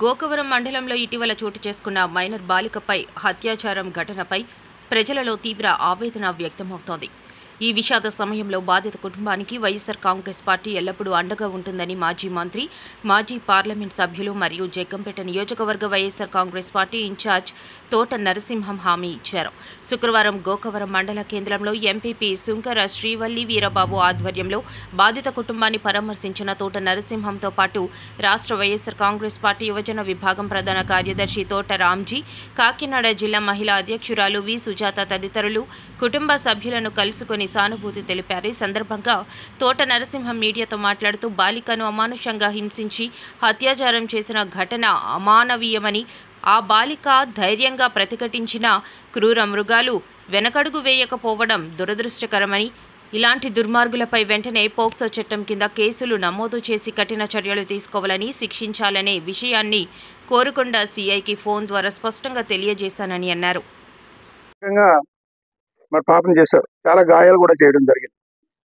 గోకవరం మండలంలో ఇటీవల చోటు చేసుకున్న మైనర్ బాలికపై అత్యాచారం ఘటనపై ప్రజలలో తీవ్ర ఆవేదన వ్యక్తమవుతోంది. ఈ విషాద సమయంలో బాధిత కుటుంబానికి వైఎస్ఆర్ కాంగ్రెస్ పార్టీ ఎల్లప్పుడూ అండగా ఉంటుందని మాజీ మంత్రి, మాజీ పార్లమెంట్ సభ్యులు మరియు జగ్గంపేట నియోజకవర్గ వైఎస్ఆర్ కాంగ్రెస్ పార్టీ ఇన్ఛార్జ్ తోట నరసింహం హామీ ఇచ్చారు. శుక్రవారం గోకవరం మండల కేంద్రంలో ఎంపీపీ సుంకర శ్రీవల్లి వీరబాబు ఆధ్వర్యంలో బాధిత కుటుంబాన్ని పరామర్శించిన తోట నరసింహంతో పాటు రాష్ట్ర వైఎస్ఆర్ కాంగ్రెస్ పార్టీ యువజన విభాగం ప్రధాన కార్యదర్శి తోట రామ్జీ, కాకినాడ జిల్లా మహిళా అధ్యక్షురాలు వి సుజాత తదితరులు కుటుంబ సభ్యులను కలుసుకొని సానుభూతి తెలిపారు. ఈ సందర్భంగా తోట నరసింహం మీడియాతో మాట్లాడుతూ బాలికను అమానుషంగా హింసించి అత్యాచారం చేసిన ఘటన అమానవీయమని, ఆ బాలిక ధైర్యంగా ప్రతిఘటించిన క్రూర మృగాలు వెనకడుగు వేయకపోవడం దురదృష్టకరమని, ఇలాంటి దుర్మార్గులపై వెంటనే పోక్సో చట్టం కింద కేసులు నమోదు చేసి కఠిన చర్యలు తీసుకోవాలని, శిక్షించాలనే విషయాన్ని కోరుకొండ సీఐకి ఫోన్ ద్వారా స్పష్టంగా తెలియజేశానని అన్నారు. మరి పాపం చేశారు, చాలా గాయాలు కూడా చేయడం జరిగింది.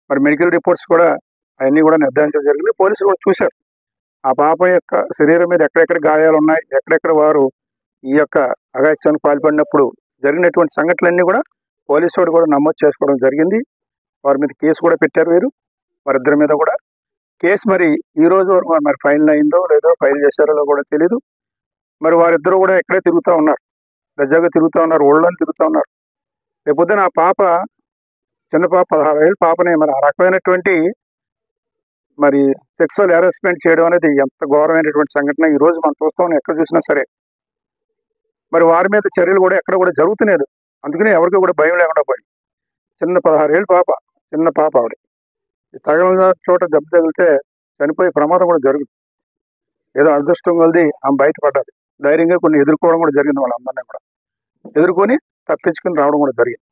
మరి మెడికల్ రిపోర్ట్స్ కూడా అవన్నీ కూడా నిర్ధారించడం జరిగింది. పోలీసులు కూడా చూశారు ఆ పాప యొక్క శరీరం మీద ఎక్కడెక్కడ గాయాలు ఉన్నాయి, ఎక్కడెక్కడ వారు ఈ యొక్క అఘాయిత్యానికి పాల్పడినప్పుడు జరిగినటువంటి సంఘటనలన్నీ కూడా పోలీసు వాడు కూడా నమోదు చేసుకోవడం జరిగింది. వారి మీద కేసు కూడా పెట్టారు. వారిద్దరి మీద కూడా కేసు మరి ఈ రోజు వరకు మరి ఫైల్ అయిందో లేదో, ఫైల్ చేశారో కూడా తెలీదు. మరి వారిద్దరూ కూడా ఎక్కడే తిరుగుతూ ఉన్నారు, దర్జాగా తిరుగుతూ ఉన్నారు, ఊళ్ళోనే తిరుగుతూ ఉన్నారు. రేపొద్దున ఆ పాప, చిన్న పాప, 16 ఏళ్ళ పాపని మరి ఆ రకమైనటువంటి మరి సెక్సువల్ హెరాస్మెంట్ చేయడం అనేది ఎంత ఘోరమైనటువంటి సంఘటన ఈ రోజు మనం చూస్తాం. ఎక్కడ చూసినా సరే మరి వారి మీద చర్యలు కూడా ఎక్కడ కూడా జరుగుతులేదు. అందుకని ఎవరికి కూడా భయం లేకుండా పోయింది. చిన్న 16 ఏళ్ళ పాప, చిన్న పాప ఆవిడ. తగిలిన చోట దెబ్బ తగిలితే చనిపోయే ప్రమాదం కూడా జరుగుతుంది. ఏదో అదృష్టం కొలిది ఆమె బయటపడ్డారు. ధైర్యంగా కొన్ని ఎదుర్కోవడం కూడా జరిగింది. వాళ్ళందరినీ కూడా ఎదుర్కొని తప్పించుకుని రావడం కూడా జరిగింది.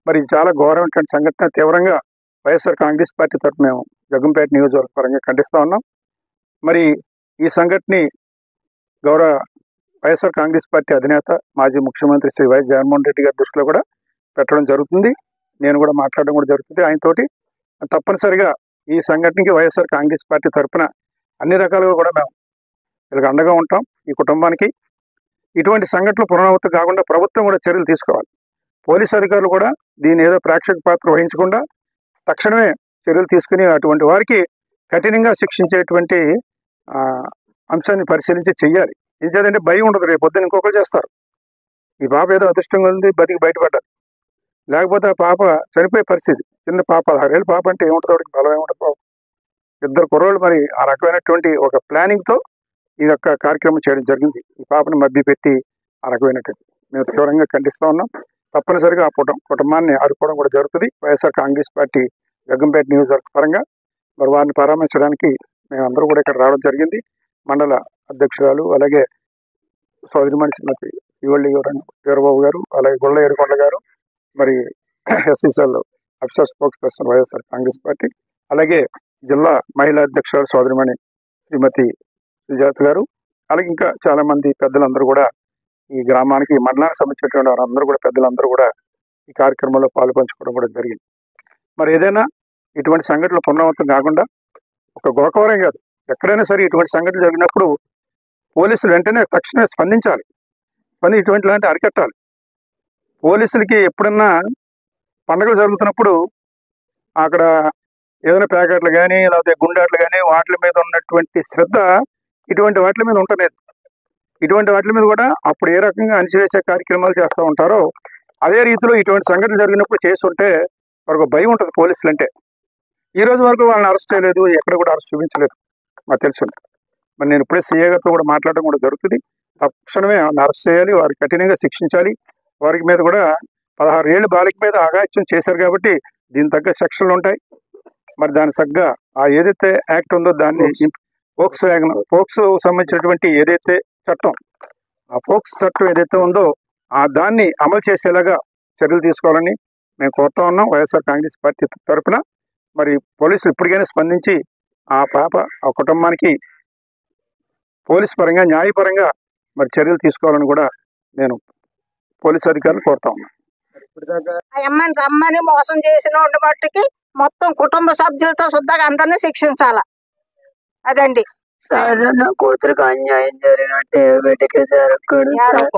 మరి ఇది చాలా ఘోరమైనటువంటి సంఘటన. తీవ్రంగా వైఎస్ఆర్ కాంగ్రెస్ పార్టీ తరఫున మేము జగ్గంపేట నియోజకవర్గ పరంగా ఖండిస్తూ ఉన్నాం. మరి ఈ సంఘటనని గౌరవ వైఎస్ఆర్ కాంగ్రెస్ పార్టీ అధినేత, మాజీ ముఖ్యమంత్రి శ్రీ వైఎస్ జగన్మోహన్ రెడ్డి గారి దృష్టిలో కూడా పెట్టడం జరుగుతుంది. నేను కూడా మాట్లాడడం కూడా జరుగుతుంది ఆయనతోటి. తప్పనిసరిగా ఈ సంఘటనకి వైఎస్ఆర్ కాంగ్రెస్ పార్టీ తరఫున అన్ని రకాలుగా కూడా మేము వీళ్ళకి అండగా ఉంటాం. ఈ కుటుంబానికి ఇటువంటి సంఘటనలు పునరావృతం కాకుండా ప్రభుత్వం కూడా చర్యలు తీసుకోవాలి. పోలీసు అధికారులు కూడా దీని ఏదో ప్రేక్షక పాత్ర వహించకుండా తక్షణమే చర్యలు తీసుకుని అటువంటి వారికి కఠినంగా శిక్షించేటువంటి అంశాన్ని పరిశీలించి చెయ్యాలి. ఎందుకంటే భయం ఉండదు, రేపు పొద్దున్న ఇంకొకరు చేస్తారు. ఈ పాప ఏదో అదృష్టం కలిగి బతికి బయటపడ్డారు, లేకపోతే ఆ పాప చనిపోయే పరిస్థితి. చిన్న పాప, 16 ఏళ్ళ పాప అంటే ఏముంటుంది, వాడికి బలం ఏముంటుంది పాప. ఇద్దరు కుర్రోళ్ళు మరి ఆ రకమైనటువంటి ఒక ప్లానింగ్తో ఈ యొక్క కార్యక్రమం చేయడం జరిగింది. ఈ పాపను మభ్యపెట్టి ఆ రకమైనటువంటి మేము తీవ్రంగా ఖండిస్తూ ఉన్నాం. తప్పనిసరిగా ఆ కుటుంబాన్ని ఆదుకోవడం కూడా జరుగుతుంది. వైఎస్ఆర్ కాంగ్రెస్ పార్టీ జగ్గంపేట నియోజకవర్గ పరంగా మరి వారిని పరామర్శించడానికి మేమందరూ కూడా ఇక్కడ రావడం జరిగింది. మండల అధ్యక్షురాలు, అలాగే సోదరిమణి శ్రీమతి శ్రీవల్లి వీరబాబు గారు, అలాగే గొల్ల ఏడుకొండ గారు, మరి SCCL officer spokes person YSR Congress party, అలాగే జిల్లా మహిళా అధ్యక్షురాలు సోదరిమణి శ్రీమతి సుజాత గారు, అలాగే ఇంకా చాలా మంది పెద్దలందరూ కూడా ఈ గ్రామానికి, మండలానికి సంబంధించినటువంటి వారందరూ కూడా పెద్దలందరూ కూడా ఈ కార్యక్రమంలో పాల్పంచుకోవడం కూడా జరిగింది. మరి ఏదైనా ఇటువంటి సంఘటనలు పునరావృతం కాకుండా ఒక గోకవరం కాదు, ఎక్కడైనా సరే ఇటువంటి సంఘటనలు జరిగినప్పుడు పోలీసులు వెంటనే తక్షణమే స్పందించాలి. ఇటువంటి లాంటి అరికట్టాలి. పోలీసులకి ఎప్పుడన్నా పండుగలు జరుగుతున్నప్పుడు అక్కడ ఏదైనా ప్యాకెట్లు కానీ లేకపోతే గుండాట్లు కానీ వాటి మీద ఉన్నటువంటి శ్రద్ధ ఇటువంటి వాటి మీద ఉండలేదు. ఇటువంటి వాటి మీద కూడా అప్పుడు ఏ రకంగా అణిచివేసే కార్యక్రమాలు చేస్తూ ఉంటారో అదే రీతిలో ఇటువంటి సంఘటన జరిగినప్పుడు చేస్తుంటే వారికి భయం ఉంటుంది. పోలీసులు అంటే ఈ రోజు వరకు వాళ్ళని అరెస్ట్ చేయలేదు, ఎక్కడ కూడా అరెస్ట్ చూపించలేదు మాకు తెలుసు. మరి నేను ఇప్పుడే సీఏ గారితో కూడా మాట్లాడడం కూడా జరుగుతుంది. తక్షణమే వాళ్ళని అరెస్ట్ చేయాలి, వారికి కఠినంగా శిక్షించాలి. వారికి మీద కూడా 16 ఏళ్ళ బాలిక మీద అఘాయిత్యం చేశారు కాబట్టి దీని తగ్గ శిక్షలు ఉంటాయి. మరి దాని తగ్గ ఆ ఏదైతే యాక్ట్ ఉందో దాన్ని పోక్సో సంబంధించినటువంటి ఏదైతే చట్టం, ఆ పోక్స్ చట్టం ఏదైతే ఉందో దాన్ని అమలు చేసేలాగా చర్యలు తీసుకోవాలని మేము కోరుతా ఉన్నాం వైఎస్ఆర్ కాంగ్రెస్ పార్టీ తరఫున. మరి పోలీసులు ఇప్పటికైనా స్పందించి ఆ పాప, ఆ కుటుంబానికి పోలీసు పరంగా, న్యాయపరంగా మరి చర్యలు తీసుకోవాలని కూడా నేను పోలీసు అధికారులు కోరుతా ఉన్నాను. అమ్మని రమ్మని మోసం చేసిన మట్టుకి మొత్తం కుటుంబ సభ్యులతో శుద్ధంగా అందరినీ శిక్షించాల. అదండి సార్ నా కూతురుకు అన్యాయం జరిగినట్టు ఏ బిడ్డకి జరగకూడదు సార్.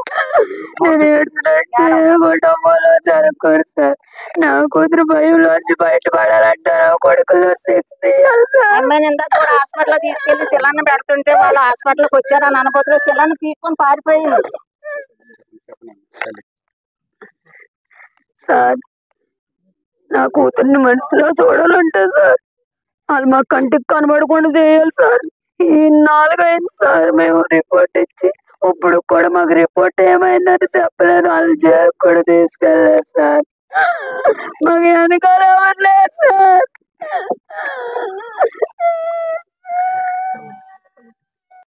నేను ఏడ్చినట్టు ఏ కుటుంబంలో జరగకూడదు సార్. నా కూతురు భయంలోంచి బయటపడాలంటే నా కొడుకులో శక్తి తీయాలి సార్. అమ్మాయిని ఇందాక కూడా హాస్పిటల్ తీసుకెళ్లి శిలాన్ని పెడుతుంటే వాళ్ళు హాస్పిటల్కి వచ్చారని అనుకోతులు శిలాన్ని పీక్కొని పారిపోయింది సార్. నా కూతుర్ని మనసులో చూడాలంటే సార్ వాళ్ళు మా కంటికి కనబడకుండా చేయాలి సార్. ఈ 4 అయింది సార్ మేము రిపోర్ట్ ఇచ్చి. ఇప్పుడు కూడా మాకు రిపోర్ట్ ఏమైందని చెప్పలేదు. వాళ్ళు జైలుకి కూడా తీసుకెళ్ళలేదు సార్. మాకు వెనకాల ఎవరు లేదు సార్.